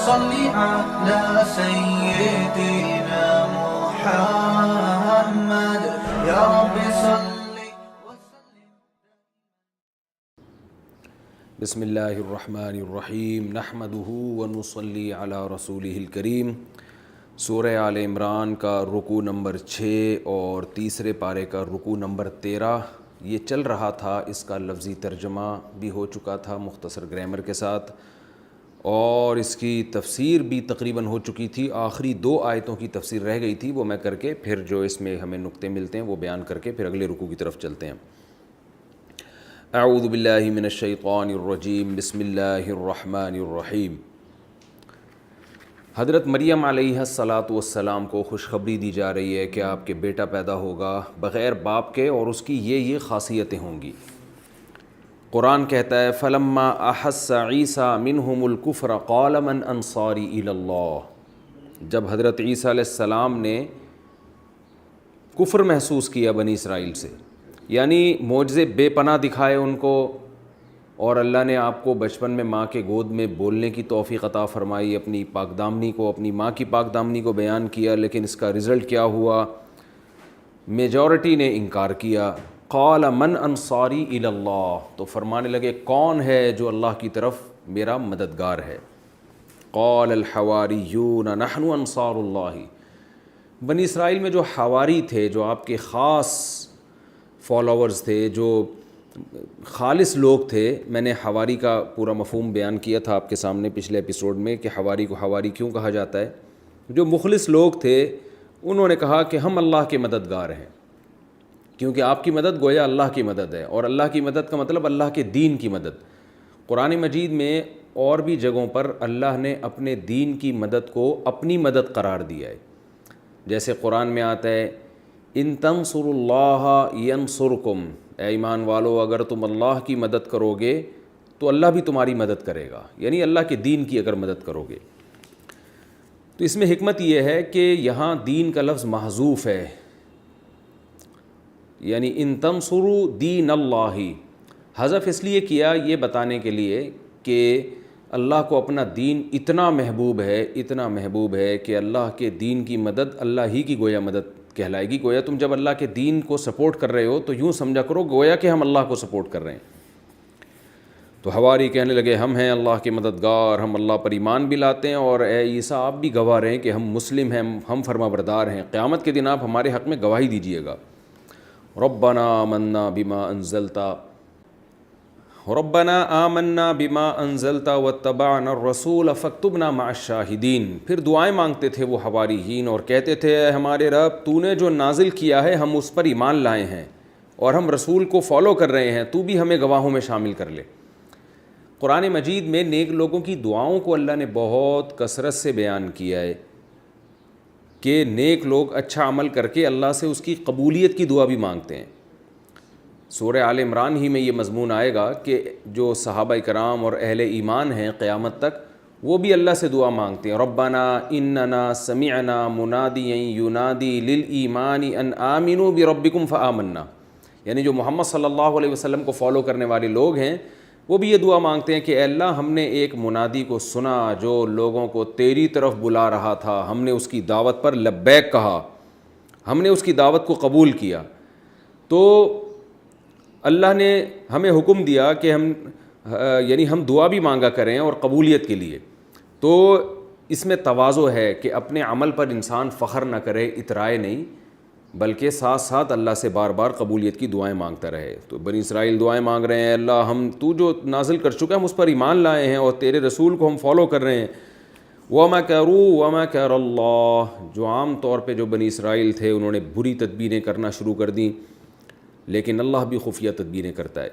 صل على سيدنا محمد يا رب صل وسلم. بسم اللہ الرحمن الرحیم نحمدہ ونصلی علی رسولہ الکریم. سورہ آل عمران کا رکوع نمبر 6 اور تیسرے پارے کا رکوع نمبر 13 یہ چل رہا تھا. اس کا لفظی ترجمہ بھی ہو چکا تھا مختصر گرامر کے ساتھ، اور اس کی تفسیر بھی تقریباً ہو چکی تھی. آخری 2 آیتوں کی تفسیر رہ گئی تھی، وہ میں کر کے پھر جو اس میں ہمیں نقطے ملتے ہیں وہ بیان کر کے پھر اگلے رکوع کی طرف چلتے ہیں. اعوذ باللہ من الشیطان الرجیم بسم اللہ الرحمن الرحیم. حضرت مریم علیہ السلام کو خوشخبری دی جا رہی ہے کہ آپ کے بیٹا پیدا ہوگا بغیر باپ کے، اور اس کی یہ خاصیتیں ہوں گی. قرآن کہتا ہے فلما احس عیسیٰ منہم الکفر قال من انصاری الی اللہ. جب حضرت عیسیٰ علیہ السلام نے کفر محسوس کیا بنی اسرائیل سے، یعنی معجزے بے پناہ دکھائے ان کو، اور اللہ نے آپ کو بچپن میں ماں کے گود میں بولنے کی توفیق عطا فرمائی، اپنی پاک دامنی کو، اپنی ماں کی پاک دامنی کو بیان کیا، لیکن اس کا رزلٹ کیا ہوا؟ میجورٹی نے انکار کیا. قال من انصاری الی اللہ، تو فرمانے لگے کون ہے جو اللہ کی طرف میرا مددگار ہے. قال الحواریون نحن انصار اللہ. بنی اسرائیل میں جو حواری تھے، جو آپ کے خاص فالوورز تھے، جو خالص لوگ تھے، میں نے حواری کا پورا مفہوم بیان کیا تھا آپ کے سامنے پچھلے ایپیسوڈ میں کہ حواری کو حواری کیوں کہا جاتا ہے. جو مخلص لوگ تھے انہوں نے کہا کہ ہم اللہ کے مددگار ہیں، کیونکہ آپ کی مدد گویا اللہ کی مدد ہے، اور اللہ کی مدد کا مطلب اللہ کے دین کی مدد. قرآن مجید میں اور بھی جگہوں پر اللہ نے اپنے دین کی مدد کو اپنی مدد قرار دیا ہے. جیسے قرآن میں آتا ہے ان تنصروا اللہ ینصرکم، اے ایمان والو اگر تم اللہ کی مدد کرو گے تو اللہ بھی تمہاری مدد کرے گا، یعنی اللہ کے دین کی اگر مدد کرو گے. تو اس میں حکمت یہ ہے کہ یہاں دین کا لفظ محذوف ہے، یعنی ان تنصروا دین اللہ. حذف اس لیے کیا یہ بتانے کے لیے کہ اللہ کو اپنا دین اتنا محبوب ہے کہ اللہ کے دین کی مدد اللہ ہی کی گویا مدد کہلائے گی. گویا تم جب اللہ کے دین کو سپورٹ کر رہے ہو تو یوں سمجھا کرو گویا کہ ہم اللہ کو سپورٹ کر رہے ہیں. تو حواری کہنے لگے ہم ہیں اللہ کے مددگار، ہم اللہ پر ایمان بھی لاتے ہیں، اور اے عیسیٰ آپ بھی گواہ رہیں کہ ہم مسلم ہیں، ہم فرما بردار ہیں. قیامت کے دن آپ ہمارے حق میں گواہی دیجیے گا. ربنا آمنا بما انزلت واتبعنا الرسول فاکتبنا مع الشاہدین. پھر دعائیں مانگتے تھے وہ حواریین اور کہتے تھے اے ہمارے رب تو نے جو نازل کیا ہے ہم اس پر ایمان لائے ہیں اور ہم رسول کو فالو کر رہے ہیں، تو بھی ہمیں گواہوں میں شامل کر لے. قرآن مجید میں نیک لوگوں کی دعاؤں کو اللہ نے بہت کثرت سے بیان کیا ہے کہ نیک لوگ اچھا عمل کر کے اللہ سے اس کی قبولیت کی دعا بھی مانگتے ہیں. سورہ آل عمران ہی میں یہ مضمون آئے گا کہ جو صحابہ کرام اور اہل ایمان ہیں قیامت تک وہ بھی اللہ سے دعا مانگتے ہیں. ربنا اننا سمعنا منادیا ینادی للایمان ان آمنوا بربکم فآمنا. یعنی جو محمد صلی اللہ علیہ وسلم کو فالو کرنے والے لوگ ہیں وہ بھی یہ دعا مانگتے ہیں کہ اے اللہ ہم نے ایک منادی کو سنا جو لوگوں کو تیری طرف بلا رہا تھا، ہم نے اس کی دعوت پر لبیک کہا، ہم نے اس کی دعوت کو قبول کیا. تو اللہ نے ہمیں حکم دیا کہ ہم دعا بھی مانگا کریں اور قبولیت کے لیے. تو اس میں تواضع ہے کہ اپنے عمل پر انسان فخر نہ کرے، اترائے نہیں، بلکہ ساتھ ساتھ اللہ سے بار بار قبولیت کی دعائیں مانگتا رہے. تو بنی اسرائیل دعائیں مانگ رہے ہیں اللہ تو جو نازل کر چکا ہے ہم اس پر ایمان لائے ہیں اور تیرے رسول کو ہم فالو کر رہے ہیں. وَمَكَرُوا وَمَكَرَ اللَّهُ. جو عام طور پہ جو بنی اسرائیل تھے انہوں نے بری تدبیریں کرنا شروع کر دیں، لیکن اللہ بھی خفیہ تدبیریں کرتا ہے.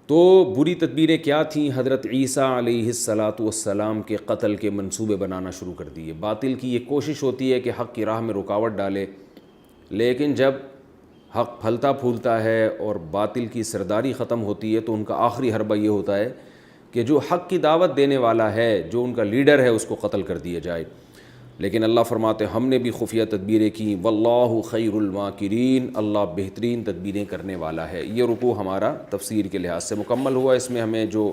تو بری تدبیریں کیا تھیں؟ حضرت عیسیٰ علیہ السلام کے قتل کے منصوبے بنانا شروع کر دیے. باطل کی یہ کوشش ہوتی ہے کہ حق کی راہ میں رکاوٹ ڈالے، لیکن جب حق پھلتا پھولتا ہے اور باطل کی سرداری ختم ہوتی ہے تو ان کا آخری حربہ یہ ہوتا ہے کہ جو حق کی دعوت دینے والا ہے، جو ان کا لیڈر ہے، اس کو قتل کر دیا جائے. لیکن اللہ فرماتے ہم نے بھی خفیہ تدبیریں کیں، واللہ خیر الماکرین، اللہ بہترین تدبیریں کرنے والا ہے۔ یہ رکوع ہمارا تفسیر کے لحاظ سے مکمل ہوا۔ اس میں ہمیں جو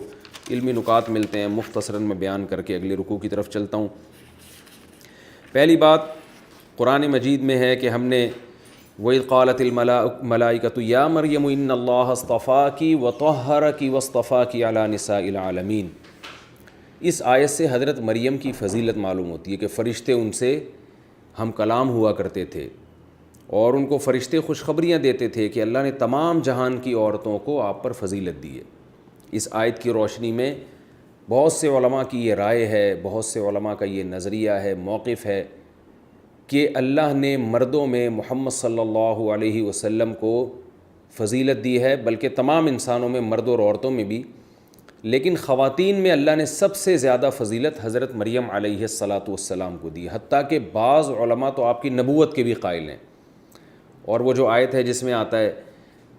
علمی نکات ملتے ہیں مختصراً میں بیان کر کے اگلے رکوع کی طرف چلتا ہوں۔ پہلی بات قرآن مجید میں ہے کہ ہم نے وَإِذْ قَالَتِ الْمَلَائِكَةُ يَا مَرْيَمُ إِنَّ اللَّهَ اصْطَفَاكِ وَطَهَّرَكِ وَاصْطَفَاكِ عَلَى نِسَاءِ الْعَالَمِينَ۔ اس آیت سے حضرت مریم کی فضیلت معلوم ہوتی ہے کہ فرشتے ان سے ہم کلام ہوا کرتے تھے اور ان کو فرشتے خوشخبریاں دیتے تھے کہ اللہ نے تمام جہان کی عورتوں کو آپ پر فضیلت دی ہے۔ اس آیت کی روشنی میں بہت سے علماء کی یہ رائے ہے، بہت سے علماء کا یہ نظریہ ہے، موقف ہے کہ اللہ نے مردوں میں محمد صلی اللہ علیہ وسلم کو فضیلت دی ہے، بلکہ تمام انسانوں میں، مردوں اور عورتوں میں بھی، لیکن خواتین میں اللہ نے سب سے زیادہ فضیلت حضرت مریم علیہ السلام کو دی، حتیٰ کہ بعض علماء تو آپ کی نبوت کے بھی قائل ہیں۔ اور وہ جو آیت ہے جس میں آتا ہے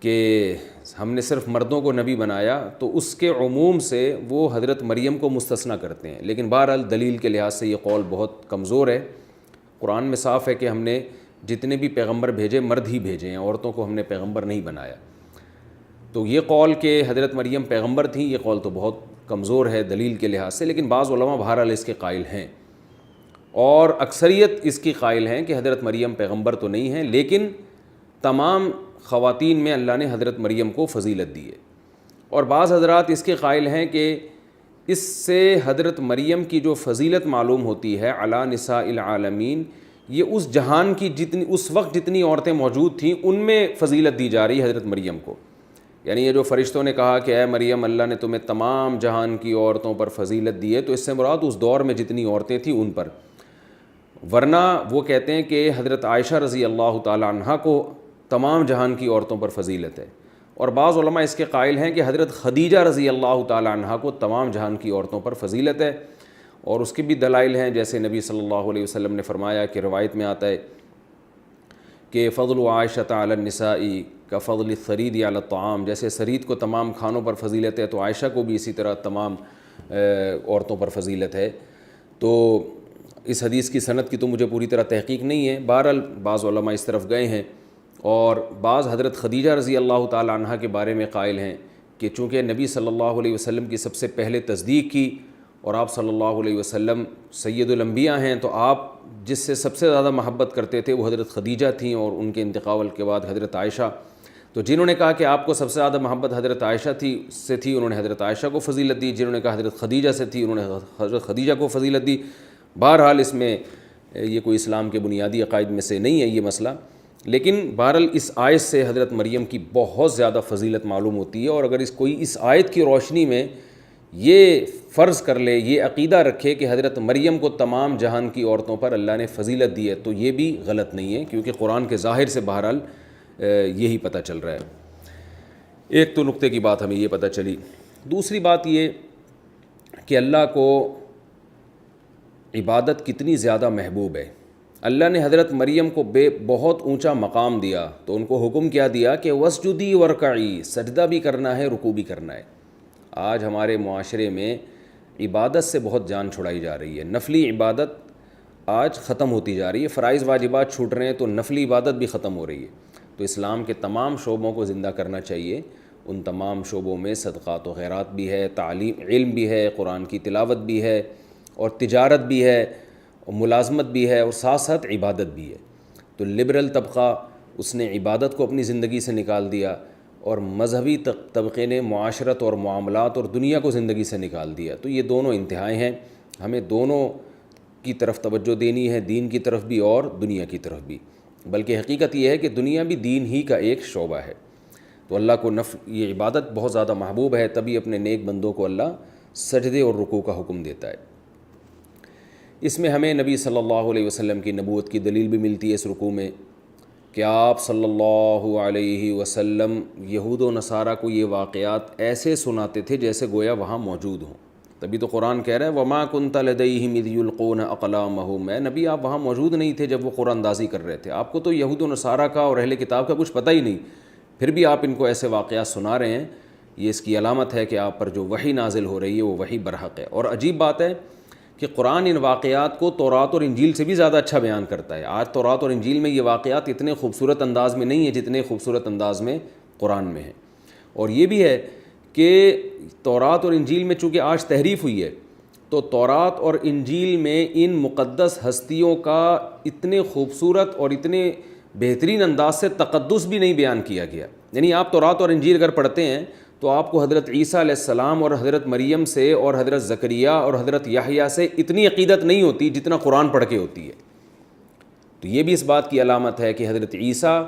کہ ہم نے صرف مردوں کو نبی بنایا، تو اس کے عموم سے وہ حضرت مریم کو مستثنیٰ کرتے ہیں، لیکن بہرحال دلیل کے لحاظ سے یہ قول بہت کمزور ہے۔ قرآن میں صاف ہے کہ ہم نے جتنے بھی پیغمبر بھیجے مرد ہی بھیجے ہیں، عورتوں کو ہم نے پیغمبر نہیں بنایا۔ تو یہ قول کہ حضرت مریم پیغمبر تھیں، یہ قول تو بہت کمزور ہے دلیل کے لحاظ سے، لیکن بعض علماء بہرحال اس کے قائل ہیں، اور اکثریت اس کی قائل ہیں کہ حضرت مریم پیغمبر تو نہیں ہیں، لیکن تمام خواتین میں اللہ نے حضرت مریم کو فضیلت دی ہے۔ اور بعض حضرات اس کے قائل ہیں کہ اس سے حضرت مریم کی جو فضیلت معلوم ہوتی ہے علی نساء العالمین، یہ اس جہان کی اس وقت جتنی عورتیں موجود تھیں ان میں فضیلت دی جا رہی ہے حضرت مریم کو۔ یعنی یہ جو فرشتوں نے کہا کہ اے مریم اللہ نے تمہیں تمام جہان کی عورتوں پر فضیلت دی ہے، تو اس سے مراد اس دور میں جتنی عورتیں تھیں ان پر، ورنہ وہ کہتے ہیں کہ حضرت عائشہ رضی اللہ تعالی عنہا کو تمام جہان کی عورتوں پر فضیلت ہے۔ اور بعض علماء اس کے قائل ہیں کہ حضرت خدیجہ رضی اللہ تعالی عنہا کو تمام جہان کی عورتوں پر فضیلت ہے، اور اس کے بھی دلائل ہیں، جیسے نبی صلی اللہ علیہ وسلم نے فرمایا کہ روایت میں آتا ہے کہ فضل عائشۃ علی النساء کفضل الثرید علی الطعام، جیسے سرید کو تمام کھانوں پر فضیلت ہے تو عائشہ کو بھی اسی طرح تمام عورتوں پر فضیلت ہے۔ تو اس حدیث کی سند کی تو مجھے پوری طرح تحقیق نہیں ہے، بہرحال بعض علماء اس طرف گئے ہیں، اور بعض حضرت خدیجہ رضی اللہ تعالی عنہا کے بارے میں قائل ہیں کہ چونکہ نبی صلی اللہ علیہ وسلم کی سب سے پہلے تصدیق کی، اور آپ صلی اللہ علیہ وسلم سید الانبیاء ہیں، تو آپ جس سے سب سے زیادہ محبت کرتے تھے وہ حضرت خدیجہ تھیں، اور ان کے انتقال کے بعد حضرت عائشہ۔ تو جنہوں نے کہا کہ آپ کو سب سے زیادہ محبت حضرت عائشہ سے تھی، انہوں نے حضرت عائشہ کو فضیلت دی، جنہوں نے کہا حضرت خدیجہ سے تھی، انہوں نے حضرت خدیجہ کو فضیلت دی۔ بہرحال اس میں یہ کوئی اسلام کے بنیادی عقائد میں سے نہیں ہے یہ مسئلہ، لیکن بہرحال اس آیت سے حضرت مریم کی بہت زیادہ فضیلت معلوم ہوتی ہے، اور اگر کوئی اس آیت کی روشنی میں یہ فرض کر لے، یہ عقیدہ رکھے کہ حضرت مریم کو تمام جہان کی عورتوں پر اللہ نے فضیلت دی ہے، تو یہ بھی غلط نہیں ہے، کیونکہ قرآن کے ظاہر سے بہرحال یہی پتہ چل رہا ہے۔ ایک تو نقطے کی بات ہمیں یہ پتہ چلی۔ دوسری بات یہ کہ اللہ کو عبادت کتنی زیادہ محبوب ہے۔ اللہ نے حضرت مریم کو بہت اونچا مقام دیا، تو ان کو حکم کیا دیا کہ وسجدی ورکعی، سجدہ بھی کرنا ہے، رکوع بھی کرنا ہے۔ آج ہمارے معاشرے میں عبادت سے بہت جان چھڑائی جا رہی ہے، نفلی عبادت آج ختم ہوتی جا رہی ہے، فرائض واجبات چھوٹ رہے ہیں تو نفلی عبادت بھی ختم ہو رہی ہے۔ تو اسلام کے تمام شعبوں کو زندہ کرنا چاہیے، ان تمام شعبوں میں صدقات و خیرات بھی ہے، تعلیم علم بھی ہے، قرآن کی تلاوت بھی ہے، اور تجارت بھی ہے، اور ملازمت بھی ہے، اور ساتھ ساتھ عبادت بھی ہے۔ تو لبرل طبقہ اس نے عبادت کو اپنی زندگی سے نکال دیا، اور مذہبی طبقے نے معاشرت اور معاملات اور دنیا کو زندگی سے نکال دیا۔ تو یہ دونوں انتہائیں ہیں، ہمیں دونوں کی طرف توجہ دینی ہے، دین کی طرف بھی اور دنیا کی طرف بھی، بلکہ حقیقت یہ ہے کہ دنیا بھی دین ہی کا ایک شعبہ ہے۔ تو اللہ کو یہ عبادت بہت زیادہ محبوب ہے، تبھی اپنے نیک بندوں کو اللہ سجدے اور رکوع کا حکم دیتا ہے۔ اس میں ہمیں نبی صلی اللہ علیہ وسلم کی نبوت کی دلیل بھی ملتی ہے اس رکوع میں، کہ آپ صلی اللہ علیہ وسلم یہود و نصارہ کو یہ واقعات ایسے سناتے تھے جیسے گویا وہاں موجود ہوں۔ تبھی تو قرآن کہہ رہا ہے وَمَا كُنْتَ لَدَيْهِمْ إِذْ يُلْقُونَ أَقْلَامَهُمْ، اے نبی آپ وہاں موجود نہیں تھے جب وہ قرآن اندازی کر رہے تھے، آپ کو تو یہود و نصارہ کا اور اہل کتاب کا کچھ پتہ ہی نہیں، پھر بھی آپ ان کو ایسے واقعات سنا رہے ہیں۔ یہ اس کی علامت ہے کہ آپ پر جو وحی نازل ہو رہی ہے وہ وحی برحق ہے۔ اور عجیب بات ہے کہ قرآن ان واقعات کو تورات اور انجیل سے بھی زیادہ اچھا بیان کرتا ہے. آج تورات اور انجیل میں یہ واقعات اتنے خوبصورت انداز میں نہیں ہیں جتنے خوبصورت انداز میں قرآن میں ہیں. اور یہ بھی ہے کہ تورات اور انجیل میں چونکہ آج تحریف ہوئی ہے تو تورات اور انجیل میں ان مقدس ہستیوں کا اتنے خوبصورت اور اتنے بہترین انداز سے تقدس بھی نہیں بیان کیا گیا. یعنی آپ تورات اور انجیل اگر پڑھتے ہیں تو آپ کو حضرت عیسیٰ علیہ السلام اور حضرت مریم سے اور حضرت زکریا اور حضرت یحییٰ سے اتنی عقیدت نہیں ہوتی جتنا قرآن پڑھ کے ہوتی ہے. تو یہ بھی اس بات کی علامت ہے کہ حضرت عیسیٰ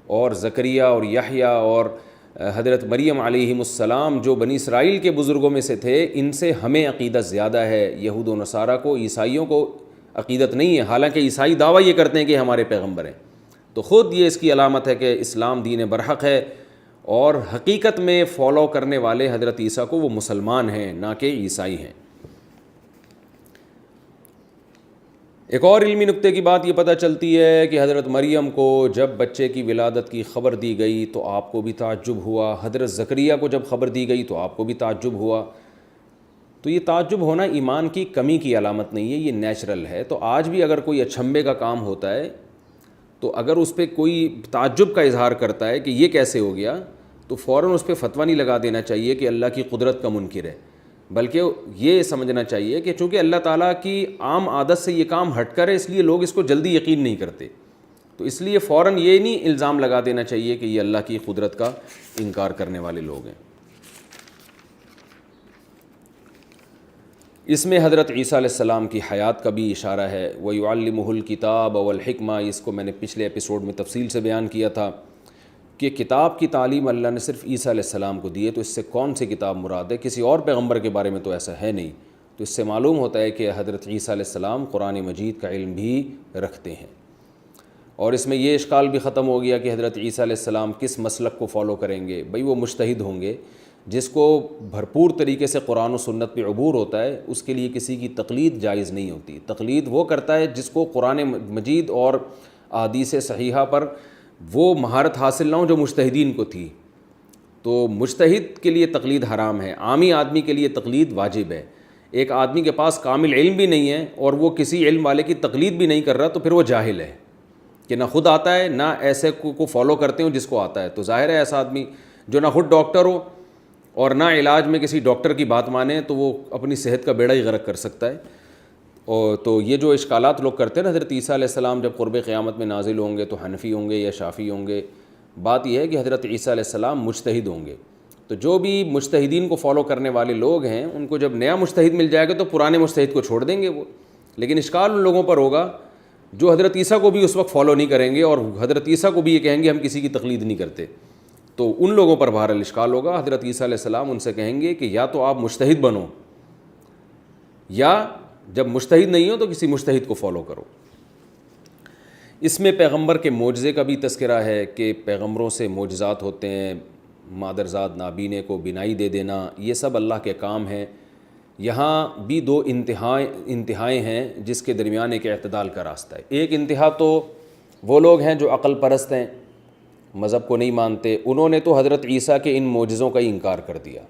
اور زکریا اور یحییٰ اور حضرت مریم علیہم السلام جو بنی اسرائیل کے بزرگوں میں سے تھے ان سے ہمیں عقیدت زیادہ ہے. یہود و نصارہ کو، عیسائیوں کو عقیدت نہیں ہے، حالانکہ عیسائی دعویٰ یہ کرتے ہیں کہ ہمارے پیغمبر ہیں. تو خود یہ اس کی علامت ہے کہ اسلام دین برحق ہے اور حقیقت میں فالو کرنے والے حضرت عیسیٰ کو وہ مسلمان ہیں نہ کہ عیسائی ہیں. ایک اور علمی نکتے کی بات یہ پتہ چلتی ہے کہ حضرت مریم کو جب بچے کی ولادت کی خبر دی گئی تو آپ کو بھی تعجب ہوا، حضرت زکریا کو جب خبر دی گئی تو آپ کو بھی تعجب ہوا. تو یہ تعجب ہونا ایمان کی کمی کی علامت نہیں ہے، یہ نیچرل ہے. تو آج بھی اگر کوئی اچھمبے کا کام ہوتا ہے تو اگر اس پہ کوئی تعجب کا اظہار کرتا ہے کہ یہ کیسے ہو گیا تو فوراً اس پہ فتویٰ نہیں لگا دینا چاہیے کہ اللہ کی قدرت کا منکر ہے، بلکہ یہ سمجھنا چاہیے کہ چونکہ اللہ تعالیٰ کی عام عادت سے یہ کام ہٹ کر ہے اس لیے لوگ اس کو جلدی یقین نہیں کرتے. تو اس لیے فوراً یہ نہیں الزام لگا دینا چاہیے کہ یہ اللہ کی قدرت کا انکار کرنے والے لوگ ہیں. اس میں حضرت عیسیٰ علیہ السلام کی حیات کا بھی اشارہ ہے. وَيُعَلِّمُهُ الْكِتَابَ وَالْحِكْمَةَ، اس کو میں نے پچھلے ایپیسوڈ میں تفصیل سے بیان کیا تھا کہ کتاب کی تعلیم اللہ نے صرف عیسیٰ علیہ السلام کو دی ہے. تو اس سے کون سی کتاب مراد ہے؟ کسی اور پیغمبر کے بارے میں تو ایسا ہے نہیں. تو اس سے معلوم ہوتا ہے کہ حضرت عیسیٰ علیہ السلام قرآن مجید کا علم بھی رکھتے ہیں. اور اس میں یہ اشکال بھی ختم ہو گیا کہ حضرت عیسیٰ علیہ السلام کس مسلک کو فالو کریں گے. بھئی وہ مجتہد ہوں گے، جس کو بھرپور طریقے سے قرآن و سنت پہ عبور ہوتا ہے اس کے لیے کسی کی تقلید جائز نہیں ہوتی. تقلید وہ کرتا ہے جس کو قرآن مجید اور احادیث صحیحہ پر وہ مہارت حاصل نہ ہو جو مجتہدین کو تھی. تو مجتہد کے لیے تقلید حرام ہے، عامی آدمی کے لیے تقلید واجب ہے. ایک آدمی کے پاس کامل علم بھی نہیں ہے اور وہ کسی علم والے کی تقلید بھی نہیں کر رہا تو پھر وہ جاہل ہے کہ نہ خود آتا ہے نہ ایسے کو فالو کرتے ہوں جس کو آتا ہے. تو ظاہر ہے ایسا آدمی جو نہ خود ڈاکٹر ہو اور نہ علاج میں کسی ڈاکٹر کی بات مانے تو وہ اپنی صحت کا بیڑا ہی غرق کر سکتا ہے. اور تو یہ جو اشکالات لوگ کرتے ہیں نا، حضرت عیسیٰ علیہ السلام جب قرب قیامت میں نازل ہوں گے تو حنفی ہوں گے یا شافعی ہوں گے. بات یہ ہے کہ حضرت عیسیٰ علیہ السلام مجتہد ہوں گے. تو جو بھی مجتہدین کو فالو کرنے والے لوگ ہیں ان کو جب نیا مجتہد مل جائے گا تو پرانے مجتہد کو چھوڑ دیں گے وہ. لیکن اشکال ان لوگوں پر ہوگا جو حضرت عیسیٰ کو بھی اس وقت فالو نہیں کریں گے اور حضرت عیسیٰ کو بھی یہ کہیں گے ہم کسی کی تقلید نہیں کرتے. تو ان لوگوں پر بہرحال اشکال ہوگا. حضرت عیسیٰ علیہ السلام ان سے کہیں گے کہ یا تو آپ مجتہد بنو یا جب مجتہد نہیں ہو تو کسی مجتہد کو فالو کرو. اس میں پیغمبر کے معجزے کا بھی تذکرہ ہے کہ پیغمبروں سے معجزات ہوتے ہیں، مادرزاد نابینے کو بینائی دے دینا، یہ سب اللہ کے کام ہیں. یہاں بھی دو انتہائیں ہیں جس کے درمیان ایک اعتدال کا راستہ ہے. ایک انتہا تو وہ لوگ ہیں جو عقل پرست ہیں، مذہب کو نہیں مانتے. انہوں نے تو حضرت عیسیٰ کے ان معجزوں کا ہی انکار کر دیا.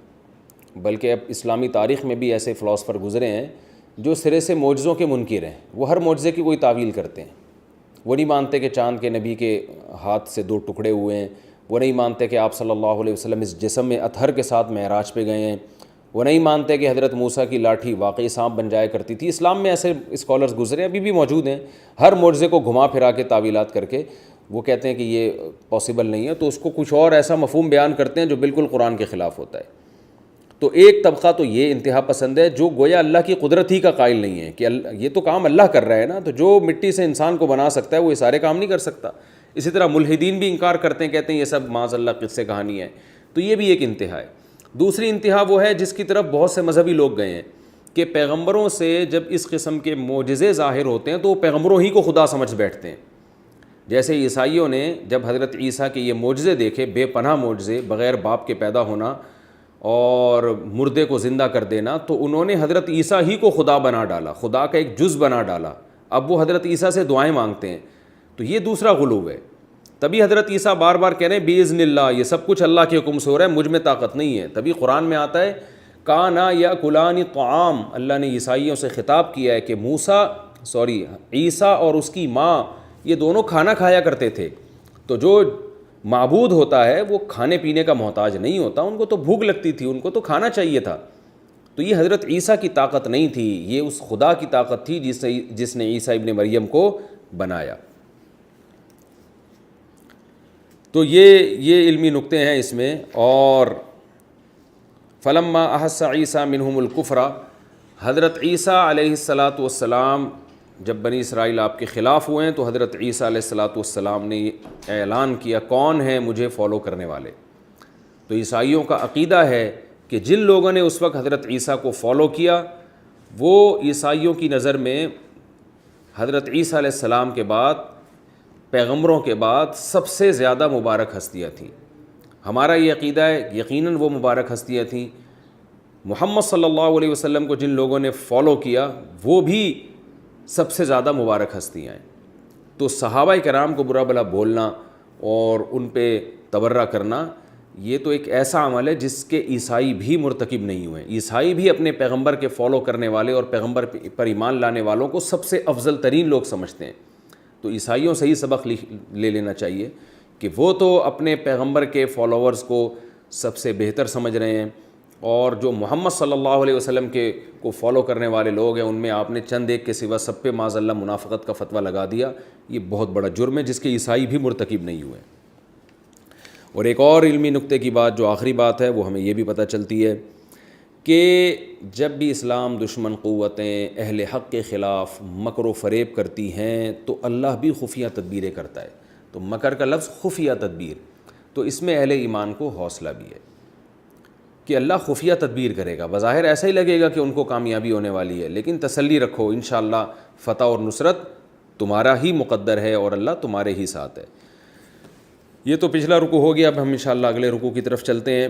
بلکہ اب اسلامی تاریخ میں بھی ایسے فلاسفر گزرے ہیں جو سرے سے معجزوں کے منکر ہیں. وہ ہر معجزے کی کوئی تعویل کرتے ہیں. وہ نہیں مانتے کہ چاند کے نبی کے ہاتھ سے دو ٹکڑے ہوئے ہیں. وہ نہیں مانتے کہ آپ صلی اللہ علیہ وسلم اس جسم میں اطہر کے ساتھ معراج پہ گئے ہیں. وہ نہیں مانتے کہ حضرت موسیٰ کی لاٹھی واقعی سانپ بن جایا کرتی تھی. اسلام میں ایسے اسکالرز گزرے ہیں، ابھی بھی موجود ہیں. ہر معجزے کو گھما پھرا کے تعویلات کر کے وہ کہتے ہیں کہ یہ پاسبل نہیں ہے، تو اس کو کچھ اور ایسا مفہوم بیان کرتے ہیں جو بالکل قرآن کے خلاف ہوتا ہے. تو ایک طبقہ تو یہ انتہا پسند ہے جو گویا اللہ کی قدرت ہی کا قائل نہیں ہے کہ یہ تو کام اللہ کر رہا ہے نا، تو جو مٹی سے انسان کو بنا سکتا ہے وہ یہ سارے کام نہیں کر سکتا. اسی طرح ملحدین بھی انکار کرتے ہیں، کہتے ہیں یہ سب معاذ اللہ قصے کہانی ہے. تو یہ بھی ایک انتہا ہے. دوسری انتہا وہ ہے جس کی طرف بہت سے مذہبی لوگ گئے ہیں کہ پیغمبروں سے جب اس قسم کے معجزے ظاہر ہوتے ہیں تو وہ پیغمبروں ہی کو خدا سمجھ بیٹھتے ہیں. جیسے عیسائیوں نے جب حضرت عیسیٰ کے یہ معجزے دیکھے، بے پناہ معجزے، بغیر باپ کے پیدا ہونا اور مردے کو زندہ کر دینا، تو انہوں نے حضرت عیسیٰ ہی کو خدا بنا ڈالا، خدا کا ایک جز بنا ڈالا. اب وہ حضرت عیسیٰ سے دعائیں مانگتے ہیں. تو یہ دوسرا غلو ہے. تبھی حضرت عیسیٰ بار بار کہہ رہے ہیں بِإِذْنِ اللہ، یہ سب کچھ اللہ کے حکم سے ہو رہا ہے، مجھ میں طاقت نہیں ہے. تبھی قرآن میں آتا ہے کانا یاکلان طعام، اللہ نے عیسائیوں سے خطاب کیا ہے کہ عیسیٰ اور اس کی ماں یہ دونوں کھانا کھایا کرتے تھے. تو جو معبود ہوتا ہے وہ کھانے پینے کا محتاج نہیں ہوتا، ان کو تو بھوک لگتی تھی، ان کو تو کھانا چاہیے تھا. تو یہ حضرت عیسیٰ کی طاقت نہیں تھی، یہ اس خدا کی طاقت تھی جس نے عیسیٰ ابن مریم کو بنایا. تو یہ علمی نقطے ہیں اس میں. اور فلما احس عیسیٰ منہم الکفر، حضرت عیسیٰ علیہ الصلاۃ والسلام جب بنی اسرائیل آپ کے خلاف ہوئے ہیں تو حضرت عیسیٰ علیہ الصلاۃ والسلام نے اعلان کیا کون ہیں مجھے فالو کرنے والے. تو عیسائیوں کا عقیدہ ہے کہ جن لوگوں نے اس وقت حضرت عیسیٰ کو فالو کیا وہ عیسائیوں کی نظر میں حضرت عیسیٰ علیہ السلام کے بعد، پیغمبروں کے بعد سب سے زیادہ مبارک ہستیاں تھیں. ہمارا یہ عقیدہ ہے یقیناً وہ مبارک ہستیاں تھیں. محمد صلی اللہ علیہ وسلم کو جن لوگوں نے فالو کیا وہ بھی سب سے زیادہ مبارک ہستیاں ہیں. تو صحابہ کرام کو برا بھلا بولنا اور ان پہ تبرہ کرنا یہ تو ایک ایسا عمل ہے جس کے عیسائی بھی مرتکب نہیں ہوئے. عیسائی بھی اپنے پیغمبر کے فالو کرنے والے اور پیغمبر پر ایمان لانے والوں کو سب سے افضل ترین لوگ سمجھتے ہیں. تو عیسائیوں سے ہی سبق لے لینا چاہیے کہ وہ تو اپنے پیغمبر کے فالوورز کو سب سے بہتر سمجھ رہے ہیں، اور جو محمد صلی اللہ علیہ وسلم کو فالو کرنے والے لوگ ہیں ان میں آپ نے چند ایک کے سوا سب پہ معاذ اللہ منافقت کا فتویٰ لگا دیا. یہ بہت بڑا جرم ہے جس کے عیسائی بھی مرتکب نہیں ہوئے. اور ایک اور علمی نقطے کی بات جو آخری بات ہے وہ ہمیں یہ بھی پتہ چلتی ہے کہ جب بھی اسلام دشمن قوتیں اہل حق کے خلاف مکر و فریب کرتی ہیں تو اللہ بھی خفیہ تدبیریں کرتا ہے. تو مکر کا لفظ خفیہ تدبیر، تو اس میں اہل ایمان کو حوصلہ بھی ہے کہ اللہ خفیہ تدبیر کرے گا. بظاہر ایسا ہی لگے گا کہ ان کو کامیابی ہونے والی ہے، لیکن تسلی رکھو انشاءاللہ فتح اور نصرت تمہارا ہی مقدر ہے اور اللہ تمہارے ہی ساتھ ہے. یہ تو پچھلا رکوع ہو گیا. اب ہم انشاءاللہ اگلے رکوع کی طرف چلتے ہیں.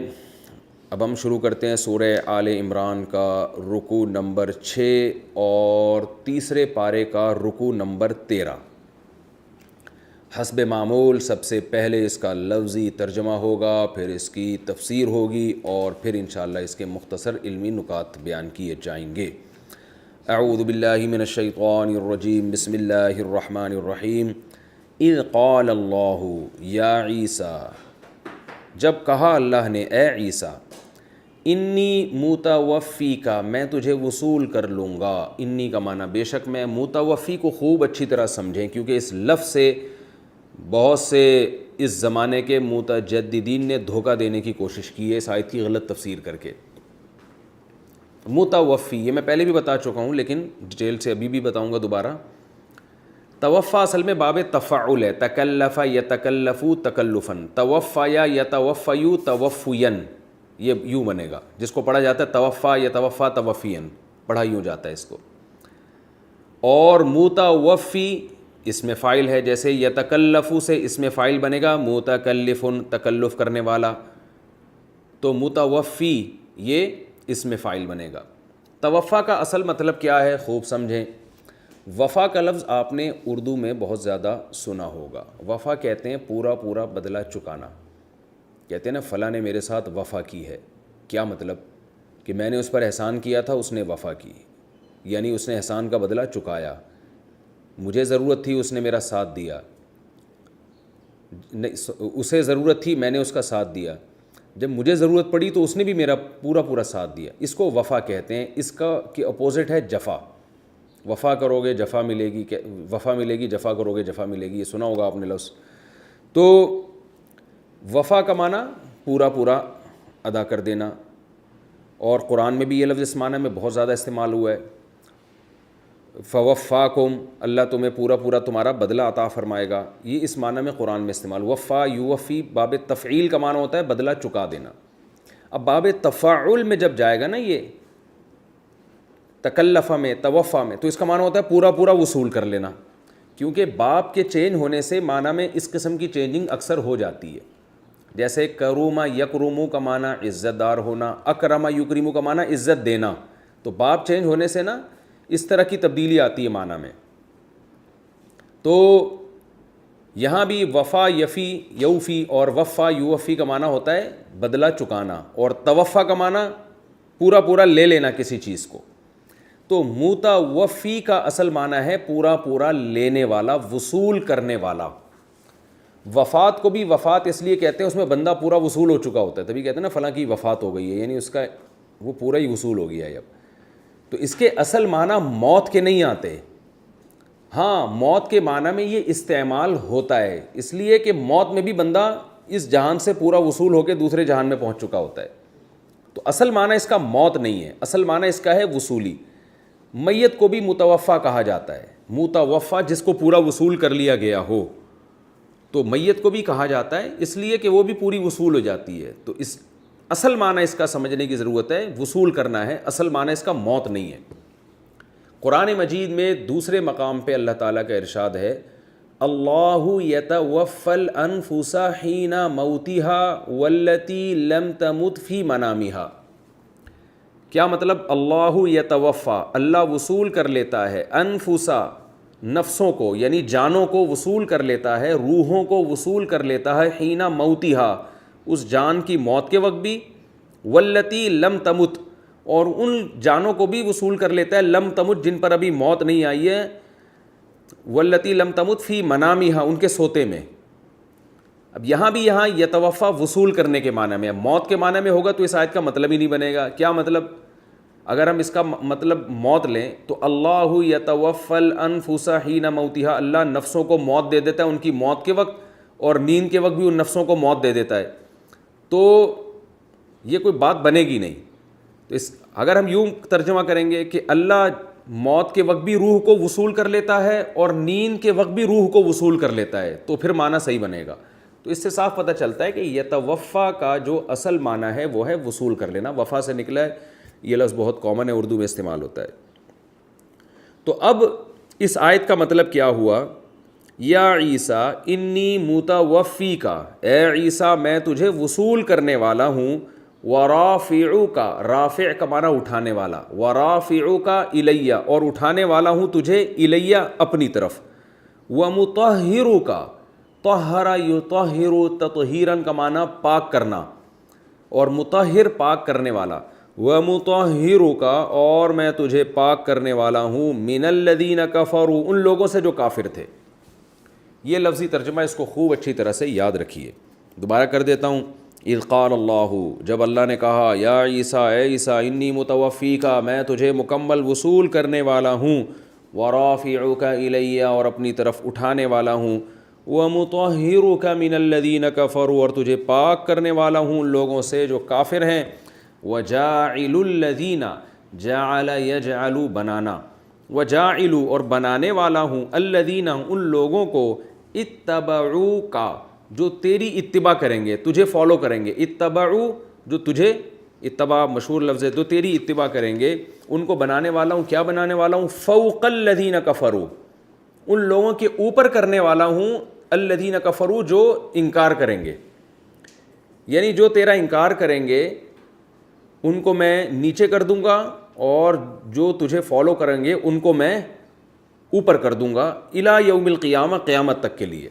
اب ہم شروع کرتے ہیں سورہ آل عمران کا رکوع نمبر 6 اور تیسرے پارے کا رکوع نمبر 13. حسب معمول سب سے پہلے اس کا لفظی ترجمہ ہوگا، پھر اس کی تفسیر ہوگی اور پھر انشاءاللہ اس کے مختصر علمی نکات بیان کیے جائیں گے. اعوذ باللہ من الشیطان الرجیم، بسم اللہ الرحمن الرحیم. اذ قال اللہ یا عیسیٰ، جب کہا اللہ نے اے عیسیٰ، انی متوفی کا، میں تجھے وصول کر لوں گا. انی کا معنی بے شک میں. متوفی کو خوب اچھی طرح سمجھیں کیونکہ اس لفظ سے بہت سے اس زمانے کے متجددین نے دھوکہ دینے کی کوشش کی ہے اس آیت کی غلط تفسیر کر کے. متوفی یہ میں پہلے بھی بتا چکا ہوں لیکن ڈیٹیل سے ابھی بھی بتاؤں گا دوبارہ. توفا اصل میں باب تفعل ہے، تکلف یتکلفو تکلفن، توفا یا یتوفیو توفین، یہ یوں بنے گا. جس کو پڑھا جاتا ہے توفا یتوفا توفین پڑھا یوں جاتا ہے اس کو. اور متوفی اس میں فاعل ہے، جیسے یتکلفو سے اس میں فاعل بنے گا متکلفن، تکلف کرنے والا. تو متوفی یہ اس میں فاعل بنے گا. توفا کا اصل مطلب کیا ہے خوب سمجھیں. وفا کا لفظ آپ نے اردو میں بہت زیادہ سنا ہوگا. وفا کہتے ہیں پورا پورا بدلہ چکانا. کہتے ہیں نا فلاں نے میرے ساتھ وفا کی ہے. کیا مطلب؟ کہ میں نے اس پر احسان کیا تھا، اس نے وفا کی، یعنی اس نے احسان کا بدلہ چکایا. مجھے ضرورت تھی، اس نے میرا ساتھ دیا. اسے ضرورت تھی، میں نے اس کا ساتھ دیا. جب مجھے ضرورت پڑی تو اس نے بھی میرا پورا پورا ساتھ دیا. اس کو وفا کہتے ہیں. اس کا کہ اپوزٹ ہے جفا. وفا کرو گے جفا ملے گی، وفا ملے گی، جفا کرو گے جفا ملے گی. یہ سنا ہوگا آپ نے لفظ. تو وفا کا معنی پورا پورا ادا کر دینا، اور قرآن میں بھی یہ لفظ اس معنی میں بہت زیادہ استعمال ہوا ہے. فوفاکم، اللہ تمہیں پورا پورا تمہارا بدلہ عطا فرمائے گا. یہ اس معنی میں قرآن میں استعمال. وفا یوفی باب تفعیل کا معنی ہوتا ہے بدلہ چکا دینا. اب باب تفاعل میں جب جائے گا نا یہ تکلفہ میں توفا میں، تو اس کا معنی ہوتا ہے پورا پورا وصول کر لینا. کیونکہ باب کے چینج ہونے سے معنی میں اس قسم کی چینجنگ اکثر ہو جاتی ہے. جیسے کروما یکرمو کا معنی عزت دار ہونا، اکرما یکرمو کا معنی عزت دینا. تو باب چینج ہونے سے نا اس طرح کی تبدیلی آتی ہے معنی میں. تو یہاں بھی وفا یفی یوفی اور وفا یوفی کا معنی ہوتا ہے بدلہ چکانا، اور توفا کا معنی پورا پورا لے لینا کسی چیز کو. تو متوفی کا اصل معنی ہے پورا پورا لینے والا, وصول کرنے والا. وفات کو بھی وفات اس لیے کہتے ہیں اس میں بندہ پورا وصول ہو چکا ہوتا ہے, تبھی کہتے ہیں نا فلاں کی وفات ہو گئی ہے, یعنی اس کا وہ پورا ہی وصول ہو گیا ہے اب. تو اس کے اصل معنی موت کے نہیں آتے. ہاں موت کے معنی میں یہ استعمال ہوتا ہے اس لیے کہ موت میں بھی بندہ اس جہان سے پورا وصول ہو کے دوسرے جہان میں پہنچ چکا ہوتا ہے. تو اصل معنی اس کا موت نہیں ہے, اصل معنی اس کا ہے وصولی. میت کو بھی متوفا کہا جاتا ہے, متوفا جس کو پورا وصول کر لیا گیا ہو. تو میت کو بھی کہا جاتا ہے اس لیے کہ وہ بھی پوری وصول ہو جاتی ہے. تو اس اصل معنی اس کا سمجھنے کی ضرورت ہے, وصول کرنا ہے, اصل معنی اس کا موت نہیں ہے. قرآن مجید میں دوسرے مقام پہ اللہ تعالیٰ کا ارشاد ہے, اللہ یتوفی الانفس حین موتها والتی لم تمت فی منامها. کیا مطلب؟ اللہ یتوفا, اللہ وصول کر لیتا ہے, انفسا نفسوں کو یعنی جانوں کو وصول کر لیتا ہے, روحوں کو وصول کر لیتا ہے, حین موتها اس جان کی موت کے وقت بھی, والتی لم تمت اور ان جانوں کو بھی وصول کر لیتا ہے لم تمت جن پر ابھی موت نہیں آئی ہے, والتی لم تمت فی منامها ان کے سوتے میں. اب یہاں بھی یہاں یتوفا وصول کرنے کے معنی میں, موت کے معنی میں ہوگا تو اس آیت کا مطلب ہی نہیں بنے گا. کیا مطلب؟ اگر ہم اس کا مطلب موت لیں تو اللہ یتوفی الانفس حین موتها, اللہ نفسوں کو موت دے دیتا ہے ان کی موت کے وقت, اور نیند کے وقت بھی ان نفسوں کو موت دے دیتا ہے. تو یہ کوئی بات بنے گی نہیں. تو اگر ہم یوں ترجمہ کریں گے کہ اللہ موت کے وقت بھی روح کو وصول کر لیتا ہے اور نیند کے وقت بھی روح کو وصول کر لیتا ہے, تو پھر معنی صحیح بنے گا. تو اس سے صاف پتہ چلتا ہے کہ یتوفا کا جو اصل معنی ہے وہ ہے وصول کر لینا, وفا سے نکلا ہے. یہ لفظ بہت کامن ہے, اردو میں استعمال ہوتا ہے. تو اب اس آیت کا مطلب کیا ہوا؟ یا عیسیٰ انی متوفیک, اے عیسیٰ میں تجھے وصول کرنے والا ہوں, ورافعک, رافع کا معنی اٹھانے والا, ورافعک الیہ اور اٹھانے والا ہوں تجھے الیہ اپنی طرف, ومطہرک, طہر یطہر تطہیرا کا معنی پاک کرنا, اور مطہر پاک کرنے والا, ومطہرک اور میں تجھے پاک کرنے والا ہوں, من الذین کفروا ان لوگوں سے جو کافر تھے. یہ لفظی ترجمہ اس کو خوب اچھی طرح سے یاد رکھیے. دوبارہ کر دیتا ہوں. اذ قال اللہ, جب اللہ نے کہا, یا عیسیٰ, اے عیسیٰ, انی متوفیک, میں تجھے مکمل وصول کرنے والا ہوں, ورافعک الی اور اپنی طرف اٹھانے والا ہوں, ومطہرک من الذین کفروا اور تجھے پاک کرنے والا ہوں ان لوگوں سے جو کافر ہیں, وجاعل الذین, جعل یجعل بنانا, وجاعل اور بنانے والا ہوں, الذین ان لوگوں کو, اتبعوک جو تیری اتباع کریں گے, تجھے فالو کریں گے, اتبعو جو تجھے, اتباع مشہور لفظ ہے, جو تیری اتباع کریں گے ان کو بنانے والا ہوں. کیا بنانے والا ہوں؟ فوق الذین کفروا, ان لوگوں کے اوپر کرنے والا ہوں, الذین کفروا جو انکار کریں گے, یعنی جو تیرا انکار کریں گے ان کو میں نیچے کر دوں گا, اور جو تجھے فالو کریں گے ان کو میں اوپر کر دوں گا, الی یوم القیامہ, قیامت تک کے لیے.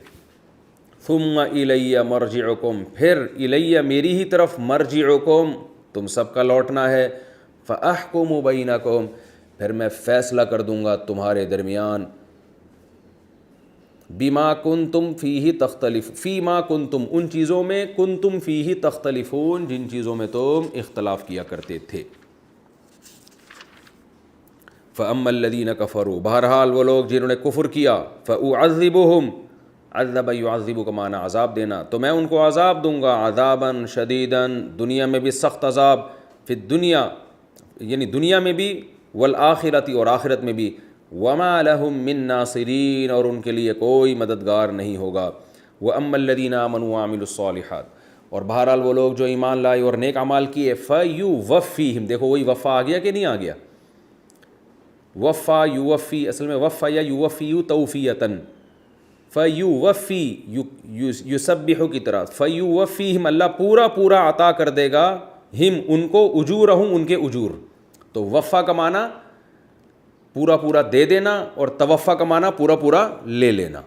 ثم الی مرجعکم, پھر الی میری ہی طرف, مرجعکم تم سب کا لوٹنا ہے, فاحکم بینکم پھر میں فیصلہ کر دوں گا تمہارے درمیان, بما کنتم فیہ تختلف, فیما کنتم ان چیزوں میں, کنتم فیہ تختلفون جن چیزوں میں تم اختلاف کیا کرتے تھے. فاما الذین کفروا, بہرحال وہ لوگ جنہوں نے کفر کیا, فاعذبہم, عذب یعذب کا معنی عذاب دینا, تو میں ان کو عذاب دوں گا, عذابا شدیدا, دنیا میں بھی سخت عذاب, فی الدنیا یعنی دنیا میں بھی, والآخرۃ اور آخرت میں بھی, وما لہم من ناصرین اور ان کے لیے کوئی مددگار نہیں ہوگا. واما الذین آمنوا وعملوا الصالحات, اور بہرحال وہ لوگ جو ایمان لائے اور نیک اعمال کیے, فیوفیہم, دیکھو وہی وفا آ گیا کہ نہیں آ گیا, وفا یوفی, اصل میں وفا یا یوفی توفیتاً, فیوفی یسبح کی طرح, فیوفیہم اللہ پورا پورا عطا کر دے گا, ہم ان کو, اجورہم ان کے اجور. تو وفا کا معنی پورا پورا دے دینا, اور توفا کا معنی پورا پورا لے لینا.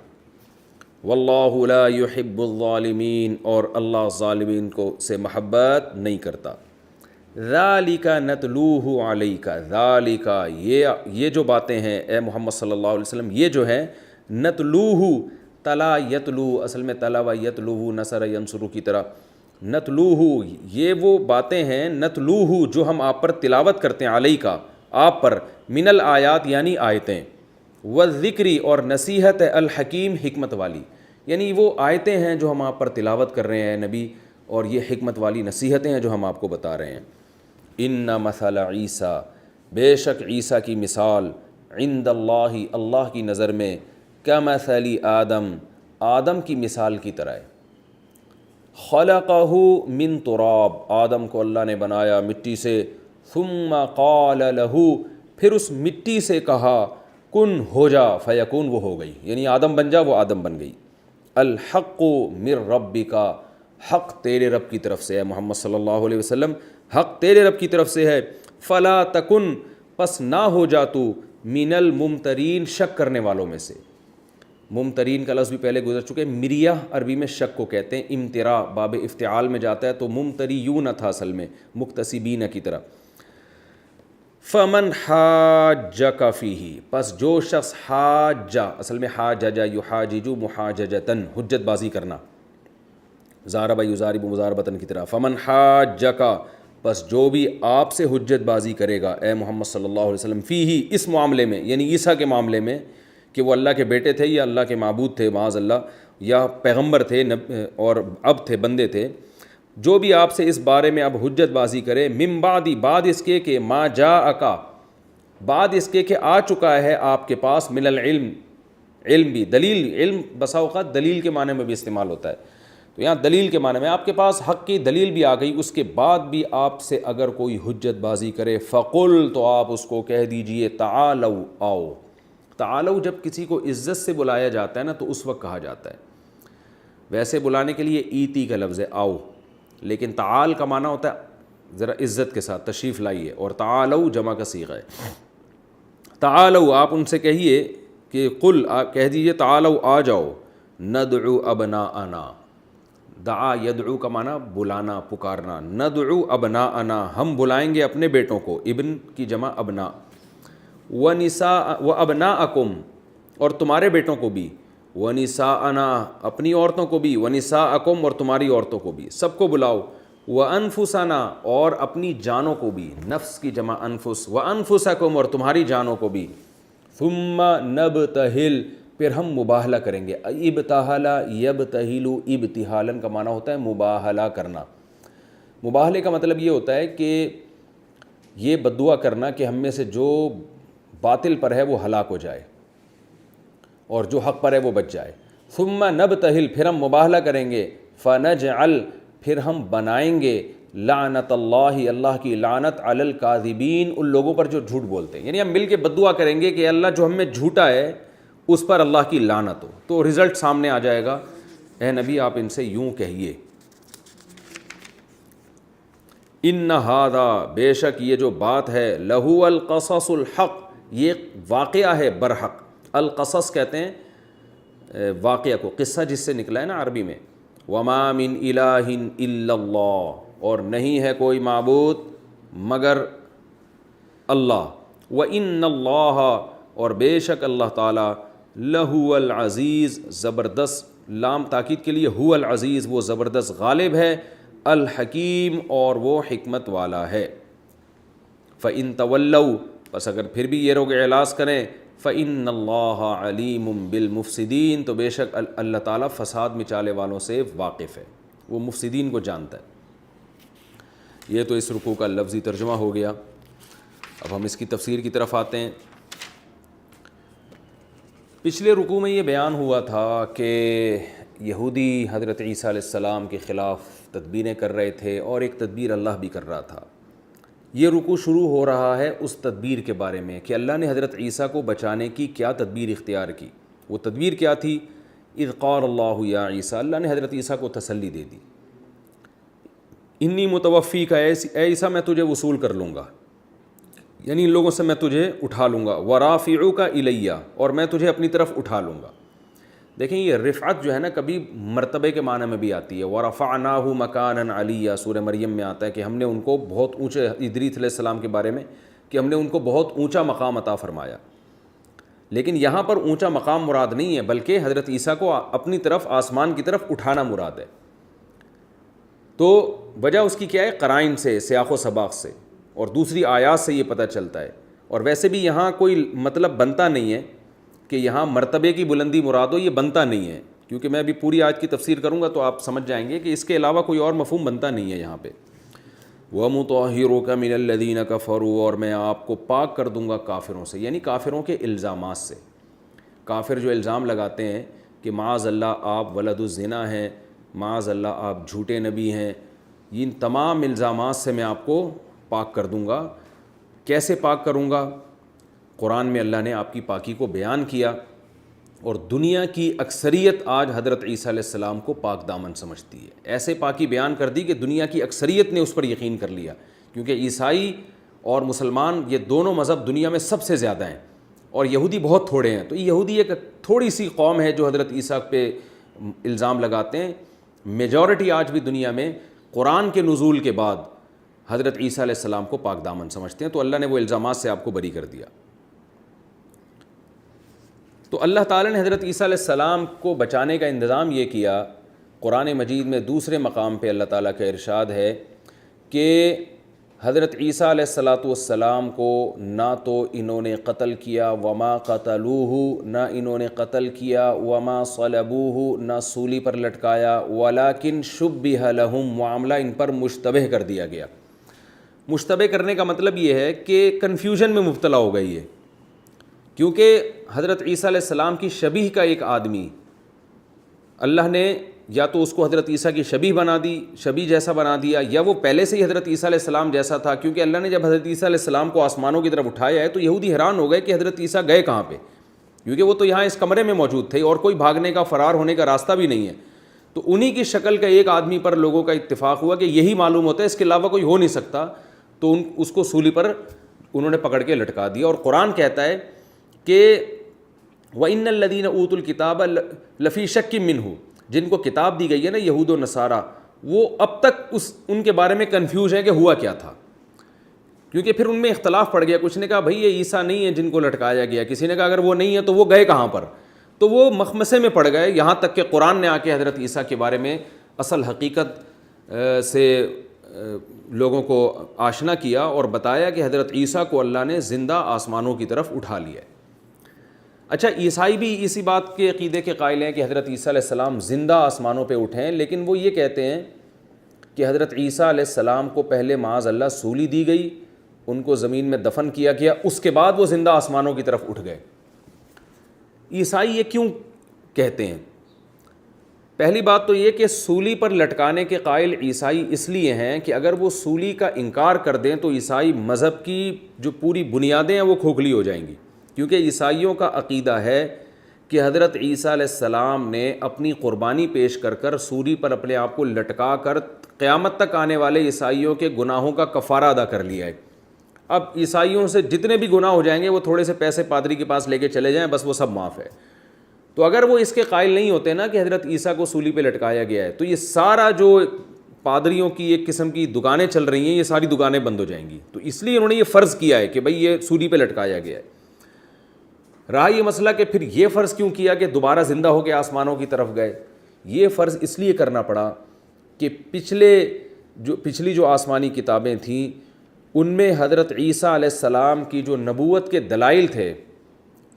واللہ لا يحب الظالمین, اور اللہ ظالمین کو سے محبت نہیں کرتا. ذالک نتلوہ علیک، ذالک یہ جو باتیں ہیں اے محمد صلی اللہ علیہ وسلم، یہ جو ہیں نتلوہ، تلا یتلو، اصل میں تلا و یتلوہ نصر ینصرو کی طرح، نتلوہ یہ وہ باتیں ہیں، نتلوہ جو ہم آپ پر تلاوت کرتے ہیں، علیک آپ پر، من الآیات یعنی آیتیں، والذکری اور نصیحت الحکیم حکمت والی، یعنی وہ آیتیں ہیں جو ہم آپ پر تلاوت کر رہے ہیں نبی، اور یہ حکمت والی نصیحتیں ہیں جو ہم آپ کو بتا رہے ہیں۔ ان مثل عیسیٰ، بے شک عیسیٰ کی مثال، عند اللہ اللہ کی نظر میں، کمثل آدم آدم کی مثال کی طرح ہے۔ خلقہ من تراب، آدم کو اللہ نے بنایا مٹی سے، ثم قال لہ پھر اس مٹی سے کہا کن ہو جا، فیکون وہ ہو گئی، یعنی آدم بن جا، وہ آدم بن گئی۔ الحق من ربک، حق تیرے رب کی طرف سے ہے محمد صلی اللہ علیہ وسلم، حق تیرے رب کی طرف سے ہے، فلا تکن پس نہ ہو جا تو، من الممترین شک کرنے والوں میں سے۔ ممترین کا لفظ بھی پہلے گزر چکے، مریہ عربی میں شک کو کہتے ہیں، امتراء باب افتعال میں جاتا ہے تو ممتریون تھا اصل میں، مکتسبین کی طرح۔ فمن حاجک فیہ، پس جو شخص حاجہ، اصل میں حاجج یحاجج محاججتن، حجت بازی کرنا، ضارب یضارب مضاربتن کی طرح، فمن حاجک پس جو بھی آپ سے حجت بازی کرے گا اے محمد صلی اللہ علیہ وسلم، فیہ اس معاملے میں، یعنی عیسیٰ کے معاملے میں کہ وہ اللہ کے بیٹے تھے یا اللہ کے معبود تھے معاذ اللہ، یا پیغمبر تھے اور اب تھے بندے تھے، جو بھی آپ سے اس بارے میں اب حجت بازی کرے، من بعد بعد اس کے کہ ما جاءک، بعد اس کے کہ آ چکا ہے آپ کے پاس، من العلم علم بھی، دلیل، علم بسا اوقات دلیل کے معنی میں بھی استعمال ہوتا ہے، تو یہاں دلیل کے معنی میں آپ کے پاس حق کی دلیل بھی آ گئی، اس کے بعد بھی آپ سے اگر کوئی حجت بازی کرے، فقل تو آپ اس کو کہہ دیجئے تعالوا آؤ۔ تعالوا جب کسی کو عزت سے بلایا جاتا ہے نا تو اس وقت کہا جاتا ہے، ویسے بلانے کے لیے ایتی کا لفظ ہے آؤ، لیکن تعال کا معنی ہوتا ہے ذرا عزت کے ساتھ تشریف لائیے، اور تعالوا جمع کا صیغہ ہے۔ تعالوا آپ ان سے کہیے کہ قل آپ کہہ دیجئے تعالوا آ جاؤ، ندعو ابناءنا، دعا یدعو کا معنی بلانا پکارنا، ندعو ابناءنا ہم بلائیں گے اپنے بیٹوں کو، ابن کی جمع ابنا، وابناءکم اور تمہارے بیٹوں کو بھی، ونساءنا اپنی عورتوں کو بھی، ونساءکم اور تمہاری عورتوں کو بھی، سب کو بلاؤ، وانفسنا اور اپنی جانوں کو بھی، نفس کی جمع انفس، وانفسکم اور تمہاری جانوں کو بھی، ثم نبتہل پھر ہم مباہلہ کریں گے، ابتہل یبتہل ابتہالن کا معنی ہوتا ہے مباہلہ کرنا، مباہلے کا مطلب یہ ہوتا ہے کہ یہ بددعا کرنا کہ ہم میں سے جو باطل پر ہے وہ ہلاک ہو جائے اور جو حق پر ہے وہ بچ جائے، ثم نبتہل پھر ہم مباہلہ کریں گے، فنجعل پھر ہم بنائیں گے، لعنت اللہ اللہ کی لعنت علی الکاذبین ان لوگوں پر جو جھوٹ بولتے ہیں، یعنی ہم مل کے بددعا کریں گے کہ اللہ جو ہم میں جھوٹا ہے اس پر اللہ کی لعنت ہو، تو رزلٹ سامنے آ جائے گا، اے نبی آپ ان سے یوں کہیے، ان ھذا بے شک یہ جو بات ہے، لہو القصص الحق یہ واقعہ ہے برحق، القصص کہتے ہیں واقعہ کو، قصہ جس سے نکلا ہے نا عربی میں، وما من الہ الا اللہ اور نہیں ہے کوئی معبود مگر اللہ، وان اللہ اور بے شک اللہ تعالی لہو العزیز زبردست، لام تاکید کے لیے، هو العزیز وہ زبردست غالب ہے، الحکیم اور وہ حکمت والا ہے، فَإِن تَوَلَّوْا پس اگر پھر بھی یہ روگ اعلاز کریں، فَإِنَّ اللَّهَ عَلِيمٌ بِالْمُفْسِدِينَ تو بے شک اللہ تعالیٰ فساد مچانے والوں سے واقف ہے، وہ مفسدین کو جانتا ہے۔ یہ تو اس رکوع کا لفظی ترجمہ ہو گیا، اب ہم اس کی تفسیر کی طرف آتے ہیں۔ پچھلے رکوع میں یہ بیان ہوا تھا کہ یہودی حضرت عیسیٰ علیہ السلام کے خلاف تدبیریں کر رہے تھے اور ایک تدبیر اللہ بھی کر رہا تھا۔ یہ رکوع شروع ہو رہا ہے اس تدبیر کے بارے میں کہ اللہ نے حضرت عیسیٰ کو بچانے کی کیا تدبیر اختیار کی، وہ تدبیر کیا تھی، اذ قال اللہ یا عیسیٰ، اللہ نے حضرت عیسیٰ کو تسلی دے دی، انی متوفیک اے عیسیٰ میں تجھے وصول کر لوں گا، یعنی ان لوگوں سے میں تجھے اٹھا لوں گا، ورافعک الیہ اور میں تجھے اپنی طرف اٹھا لوں گا، دیکھیں یہ رفعت جو ہے نا کبھی مرتبے کے معنی میں بھی آتی ہے، وَرَفَعْنَاهُ مَكَانًا عَلِيًّا، سورہ مریم میں آتا ہے کہ ہم نے ان کو بہت اونچے، ادریس علیہ السلام کے بارے میں کہ ہم نے ان کو بہت اونچا مقام عطا فرمایا. لیکن یہاں پر اونچا مقام مراد نہیں ہے، بلکہ حضرت عیسیٰ کو اپنی طرف آسمان کی طرف اٹھانا مراد ہے. تو وجہ اس کی کیا ہے؟ قرائن سے، سیاق و سباق سے اور دوسری آیات سے یہ پتہ چلتا ہے. اور ویسے بھی یہاں کوئی مطلب بنتا نہیں ہے کہ یہاں مرتبے کی بلندی مراد ہو، یہ بنتا نہیں ہے، کیونکہ میں ابھی پوری آیت کی تفسیر کروں گا تو آپ سمجھ جائیں گے کہ اس کے علاوہ کوئی اور مفہوم بنتا نہیں ہے یہاں پہ. وَمُطَهِّرُكَ مِنَ الَّذِينَ كَفَرُوا، اور میں آپ کو پاک کر دوں گا کافروں سے، یعنی کافروں کے الزامات سے. کافر جو الزام لگاتے ہیں کہ معاذ اللہ آپ ولد الزنا ہیں، معاذ اللہ آپ جھوٹے نبی ہیں، ان تمام الزامات سے میں آپ کو پاک کر دوں گا. کیسے پاک کروں گا؟ قرآن میں اللہ نے آپ کی پاکی کو بیان کیا، اور دنیا کی اکثریت آج حضرت عیسیٰ علیہ السلام کو پاک دامن سمجھتی ہے. ایسے پاکی بیان کر دی کہ دنیا کی اکثریت نے اس پر یقین کر لیا، کیونکہ عیسائی اور مسلمان یہ دونوں مذہب دنیا میں سب سے زیادہ ہیں اور یہودی بہت تھوڑے ہیں. تو یہودی ایک تھوڑی سی قوم ہے جو حضرت عیسیٰ پہ الزام لگاتے ہیں. میجورٹی آج بھی دنیا میں قرآن کے نزول کے بعد حضرت عیسیٰ علیہ السلام کو پاک دامن سمجھتے ہیں. تو اللہ نے وہ الزامات سے آپ کو بری کر دیا. تو اللہ تعالیٰ نے حضرت عیسیٰ علیہ السلام کو بچانے کا انتظام یہ کیا. قرآن مجید میں دوسرے مقام پہ اللہ تعالیٰ کا ارشاد ہے کہ حضرت عیسیٰ علیہ السلام کو نہ تو انہوں نے قتل کیا، وما قتلوہ، نہ انہوں نے قتل کیا، وما صلبوہ، نہ سولی پر لٹکایا، ولیکن شبہ لہم، معاملہ ان پر مشتبہ کر دیا گیا. مشتبہ کرنے کا مطلب یہ ہے کہ کنفیوژن میں مبتلا ہو گئی ہے، کیونکہ حضرت عیسیٰ علیہ السلام کی شبیہ کا ایک آدمی اللہ نے یا تو اس کو حضرت عیسیٰ کی شبیہ بنا دی، شبیہ جیسا بنا دیا، یا وہ پہلے سے ہی حضرت عیسیٰ علیہ السلام جیسا تھا. کیونکہ اللہ نے جب حضرت عیسیٰ علیہ السلام کو آسمانوں کی طرف اٹھایا ہے تو یہودی حیران ہو گئے کہ حضرت عیسیٰ گئے کہاں پہ، کیونکہ وہ تو یہاں اس کمرے میں موجود تھے اور کوئی بھاگنے کا، فرار ہونے کا راستہ بھی نہیں ہے. تو انہی کی شکل کا ایک آدمی پر لوگوں کا اتفاق ہوا کہ یہی معلوم ہوتا ہے، اس کے علاوہ کوئی ہو نہیں سکتا. تو اس کو سولی پر انہوں نے پکڑ کے لٹکا دیا. اور قرآن کہتا ہے کہ وَإِنَّ الَّذِينَ أُوتُوا الْكِتَابَ لَفِي شَكٍّ مِّنْهُ، جن کو کتاب دی گئی ہے نا یہود و نصارہ، وہ اب تک ان کے بارے میں کنفیوز ہیں کہ ہوا کیا تھا. کیونکہ پھر ان میں اختلاف پڑ گیا. کچھ نے کہا بھائی یہ عیسیٰ نہیں ہے جن کو لٹکایا گیا، کسی نے کہا اگر وہ نہیں ہے تو وہ گئے کہاں پر. تو وہ مخمسے میں پڑ گئے، یہاں تک کہ قرآن نے آ کے حضرت عیسیٰ کے بارے میں اصل حقیقت سے لوگوں کو آشنا کیا اور بتایا کہ حضرت عیسیٰ کو اللہ نے زندہ آسمانوں کی طرف اٹھا لیا ہے. اچھا، عیسائی بھی اسی بات کے عقیدے کے قائل ہیں کہ حضرت عیسیٰ علیہ السلام زندہ آسمانوں پہ اٹھے ہیں، لیکن وہ یہ کہتے ہیں کہ حضرت عیسیٰ علیہ السلام کو پہلے معاذ اللہ سولی دی گئی، ان کو زمین میں دفن کیا گیا، اس کے بعد وہ زندہ آسمانوں کی طرف اٹھ گئے. عیسائی یہ کیوں کہتے ہیں؟ پہلی بات تو یہ کہ سولی پر لٹکانے کے قائل عیسائی اس لیے ہیں کہ اگر وہ سولی کا انکار کر دیں تو عیسائی مذہب کی جو پوری بنیادیں ہیں وہ کھوکھلی ہو جائیں گی. کیونکہ عیسائیوں کا عقیدہ ہے کہ حضرت عیسیٰ علیہ السلام نے اپنی قربانی پیش کر کر سولی پر اپنے آپ کو لٹکا کر قیامت تک آنے والے عیسائیوں کے گناہوں کا کفارہ ادا کر لیا ہے. اب عیسائیوں سے جتنے بھی گناہ ہو جائیں گے وہ تھوڑے سے پیسے پادری کے پاس لے کے چلے جائیں، بس وہ سب معاف ہے. تو اگر وہ اس کے قائل نہیں ہوتے نا کہ حضرت عیسیٰ کو سولی پہ لٹکایا گیا ہے، تو یہ سارا جو پادریوں کی ایک قسم کی دکانیں چل رہی ہیں یہ ساری دکانیں بند ہو جائیں گی. تو اس لیے انہوں نے یہ فرض کیا ہے کہ بھئی یہ سولی پہ لٹکایا گیا ہے. رہا یہ مسئلہ کہ پھر یہ فرض کیوں کیا کہ دوبارہ زندہ ہو کے آسمانوں کی طرف گئے. یہ فرض اس لیے کرنا پڑا کہ پچھلی جو آسمانی کتابیں تھیں ان میں حضرت عیسیٰ علیہ السلام کی جو نبوت کے دلائل تھے،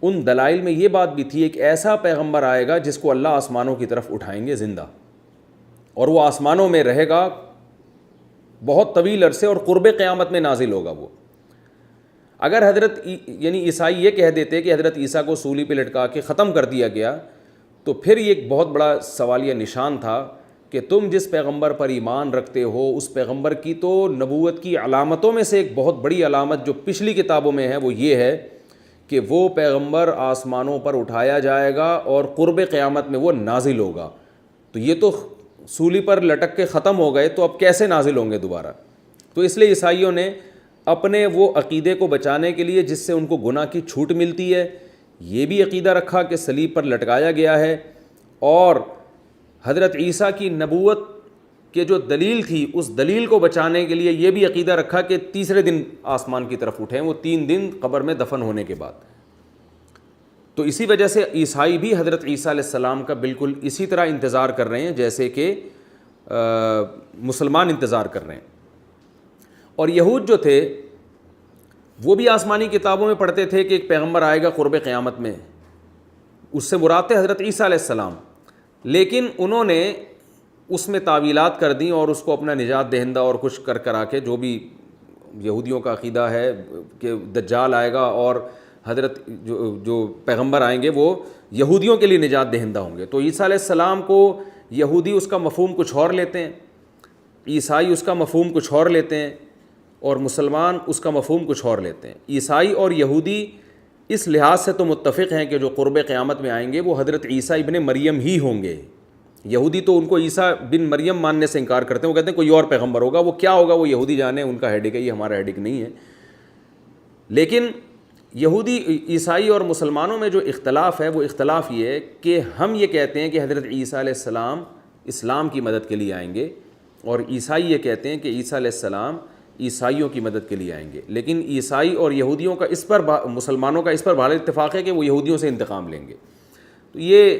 ان دلائل میں یہ بات بھی تھی ایک ایسا پیغمبر آئے گا جس کو اللہ آسمانوں کی طرف اٹھائیں گے زندہ، اور وہ آسمانوں میں رہے گا بہت طویل عرصے اور قرب قیامت میں نازل ہوگا وہ. اگر یعنی عیسائی یہ کہہ دیتے کہ حضرت عیسیٰ کو سولی پہ لٹکا کے ختم کر دیا گیا تو پھر یہ ایک بہت بڑا سوالیہ نشان تھا کہ تم جس پیغمبر پر ایمان رکھتے ہو اس پیغمبر کی تو نبوت کی علامتوں میں سے ایک بہت بڑی علامت جو پچھلی کتابوں میں ہے وہ یہ ہے کہ وہ پیغمبر آسمانوں پر اٹھایا جائے گا اور قرب قیامت میں وہ نازل ہوگا. تو یہ تو سولی پر لٹک کے ختم ہو گئے تو اب کیسے نازل ہوں گے دوبارہ؟ تو اس لیے عیسائیوں نے اپنے وہ عقیدے کو بچانے کے لیے جس سے ان کو گناہ کی چھوٹ ملتی ہے، یہ بھی عقیدہ رکھا کہ صلیب پر لٹکایا گیا ہے اور حضرت عیسیٰ کی نبوت کہ جو دلیل تھی اس دلیل کو بچانے کے لیے یہ بھی عقیدہ رکھا کہ تیسرے دن آسمان کی طرف اٹھیں، وہ 3 دن قبر میں دفن ہونے کے بعد۔ تو اسی وجہ سے عیسائی بھی حضرت عیسیٰ علیہ السلام کا بالکل اسی طرح انتظار کر رہے ہیں جیسے کہ مسلمان انتظار کر رہے ہیں۔ اور یہود جو تھے وہ بھی آسمانی کتابوں میں پڑھتے تھے کہ ایک پیغمبر آئے گا قرب قیامت میں، اس سے مراد تھے حضرت عیسیٰ علیہ السلام، لیکن انہوں نے اس میں تعویلات کر دیں اور اس کو اپنا نجات دہندہ اور کچھ کرا کے، جو بھی یہودیوں کا عقیدہ ہے کہ دجال آئے گا اور حضرت جو پیغمبر آئیں گے وہ یہودیوں کے لیے نجات دہندہ ہوں گے، تو عیسیٰ علیہ السلام کو یہودی اس کا مفہوم کچھ اور لیتے ہیں، عیسائی اس کا مفہوم کچھ اور لیتے ہیں، اور مسلمان اس کا مفہوم کچھ اور لیتے ہیں۔ عیسائی اور یہودی اس لحاظ سے تو متفق ہیں کہ جو قرب قیامت میں آئیں گے وہ حضرت عیسیٰ ابن مریم ہی ہوں گے۔ یہودی تو ان کو عیسیٰ بن مریم ماننے سے انکار کرتے ہیں، وہ کہتے ہیں کوئی اور پیغمبر ہوگا، وہ کیا ہوگا وہ یہودی جانے، ان کا ہیڈک ہے، یہ ہمارا ہیڈک نہیں ہے۔ لیکن یہودی، عیسائی اور مسلمانوں میں جو اختلاف ہے وہ اختلاف یہ ہے کہ ہم یہ کہتے ہیں کہ حضرت عیسیٰ علیہ السلام اسلام کی مدد کے لیے آئیں گے، اور عیسائی یہ کہتے ہیں کہ عیسیٰ علیہ السلام عیسائیوں کی مدد کے لیے آئیں گے۔ لیکن عیسائی اور یہودیوں کا اس پر، مسلمانوں کا اس پر بھارا اتفاق ہے کہ وہ یہودیوں سے انتقام لیں گے۔ تو یہ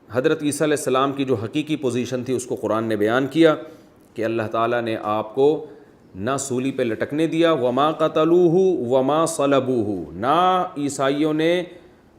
حضرت عیسیٰ علیہ السلام کی جو حقیقی پوزیشن تھی اس کو قرآن نے بیان کیا کہ اللہ تعالیٰ نے آپ کو نہ سولی پہ لٹکنے دیا، وما قتلوہ وما صلبوہ، نہ عیسائیوں نے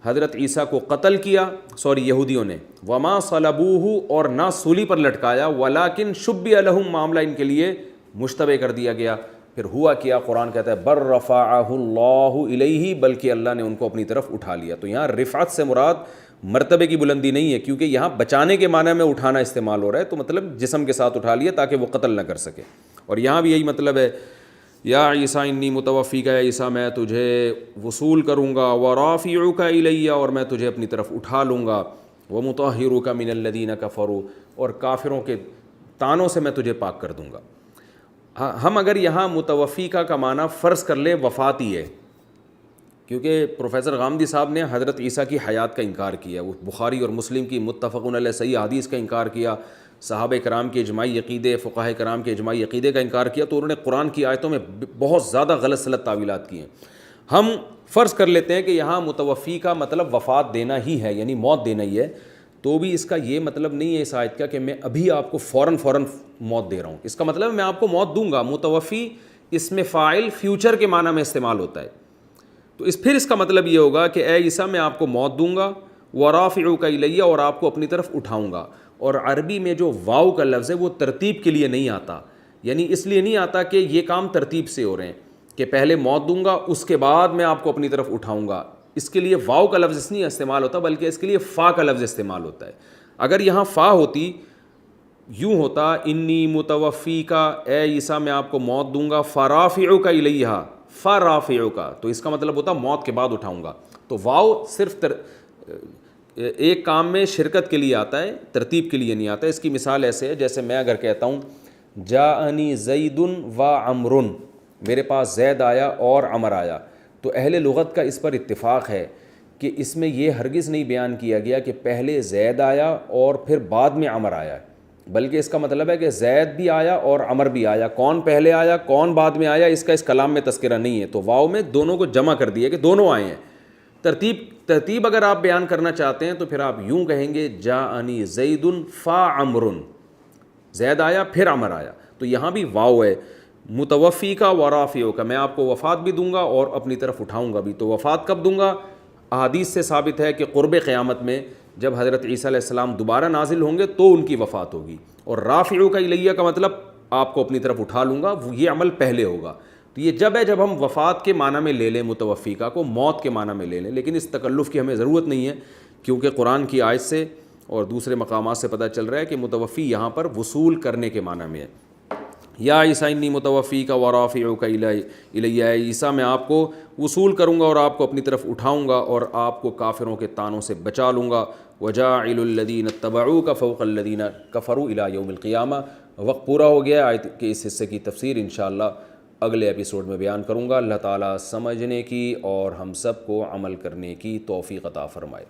حضرت عیسیٰ کو قتل کیا، یہودیوں نے، وما صلبوہ، اور نہ سولی پر لٹکایا، ولکن شبیہ لہم، معاملہ ان کے لیے مشتبہ کر دیا گیا۔ پھر ہوا کیا؟ قرآن کہتا ہے بر رفعہ اللہ الیہ، بلکہ اللہ نے ان کو اپنی طرف اٹھا لیا۔ تو یہاں رفعت سے مراد مرتبے کی بلندی نہیں ہے، کیونکہ یہاں بچانے کے معنی میں اٹھانا استعمال ہو رہا ہے، تو مطلب جسم کے ساتھ اٹھا لیا تاکہ وہ قتل نہ کر سکے۔ اور یہاں بھی یہی مطلب ہے، یا عیسیٰ انی متوفیک، یا عیسیٰ میں تجھے وصول کروں گا، ورافعک الیہ، اور میں تجھے اپنی طرف اٹھا لوں گا، ومطہرک من الذین کفروا، اور کافروں کے طعنوں سے میں تجھے پاک کر دوں گا۔ ہم اگر یہاں متوفیکہ کا معنی فرض کر لیں وفاتی ہے، کیونکہ پروفیسر غامدی صاحب نے حضرت عیسیٰ کی حیات کا انکار کیا، وہ بخاری اور مسلم کی متفق علیہ صحیح حدیث کا انکار کیا، صحابہ کرام کے اجماعی عقیدے، فقہاء کرام کے اجماعی عقیدے کا انکار کیا، تو انہوں نے قرآن کی آیتوں میں بہت زیادہ غلط سلط تعویلات کی ہیں۔ ہم فرض کر لیتے ہیں کہ یہاں متوفی کا مطلب وفات دینا ہی ہے، یعنی موت دینا ہی ہے، تو بھی اس کا یہ مطلب نہیں ہے اس آیت کا کہ میں ابھی آپ کو فوراً موت دے رہا ہوں۔ اس کا مطلب ہے میں آپ کو موت دوں گا۔ متوفی اس میں فاعل فیوچر کے معنی میں استعمال ہوتا ہے، تو پھر اس کا مطلب یہ ہوگا کہ اے عیسیٰ میں آپ کو موت دوں گا، ورافعک الیہ، اور آپ کو اپنی طرف اٹھاؤں گا۔ اور عربی میں جو واو کا لفظ ہے وہ ترتیب کے لیے نہیں آتا، یعنی اس لیے نہیں آتا کہ یہ کام ترتیب سے ہو رہے ہیں کہ پہلے موت دوں گا اس کے بعد میں آپ کو اپنی طرف اٹھاؤں گا۔ اس کے لیے واو کا لفظ اس نہیں استعمال ہوتا، بلکہ اس کے لیے فا کا لفظ استعمال ہوتا ہے۔ اگر یہاں فا ہوتی، یوں ہوتا انی متوفیکا، اے عیسیٰ میں آپ کو موت دوں گا، فرافعک الیہ، فرافعک، تو اس کا مطلب ہوتا موت کے بعد اٹھاؤں گا۔ تو واو صرف ایک کام میں شرکت کے لیے آتا ہے، ترتیب کے لیے نہیں آتا۔ اس کی مثال ایسے ہے جیسے میں اگر کہتا ہوں جاءنی زید و عمر، میرے پاس زید آیا اور عمر آیا، تو اہل لغت کا اس پر اتفاق ہے کہ اس میں یہ ہرگز نہیں بیان کیا گیا کہ پہلے زید آیا اور پھر بعد میں عمر آیا، بلکہ اس کا مطلب ہے کہ زید بھی آیا اور عمر بھی آیا۔ کون پہلے آیا کون بعد میں آیا اس کا اس کلام میں تذکرہ نہیں ہے، تو واو میں دونوں کو جمع کر دیا کہ دونوں آئے ہیں۔ ترتیب اگر آپ بیان کرنا چاہتے ہیں تو پھر آپ یوں کہیں گے جاءنی زید فا عمر، زید آیا پھر عمر آیا، تو یہاں بھی واو ہے۔ متوفی کا ورافعک، میں آپ کو وفات بھی دوں گا اور اپنی طرف اٹھاؤں گا بھی۔ تو وفات کب دوں گا؟ احادیث سے ثابت ہے کہ قرب قیامت میں جب حضرت عیسیٰ علیہ السلام دوبارہ نازل ہوں گے تو ان کی وفات ہوگی۔ اور رافعک الیہ کا مطلب آپ کو اپنی طرف اٹھا لوں گا، یہ عمل پہلے ہوگا۔ تو یہ جب ہم وفات کے معنی میں لے لیں متوفیکہ کو، موت کے معنی میں لے لیں، لیکن اس تکلف کی ہمیں ضرورت نہیں ہے، کیونکہ قرآن کی آیت سے اور دوسرے مقامات سے پتہ چل رہا ہے کہ متوفی یہاں پر وصول کرنے کے معنی میں ہے۔ یا عیسیٰ انی متوفیک ورافعک الیہ، عیسیٰ میں آپ کو وصول کروں گا اور آپ کو اپنی طرف اٹھاؤں گا اور آپ کو کافروں کے طعنوں سے بچا لوں گا۔ وجاعل الذین اتبعوک فوق الذین کفروا الی یوم القیامہ۔ وقت پورا ہو گیا، آیت کے اس حصے کی تفسیر انشاءاللہ اگلے ایپیسوڈ میں بیان کروں گا۔ اللہ تعالیٰ سمجھنے کی اور ہم سب کو عمل کرنے کی توفیق عطا فرمائے۔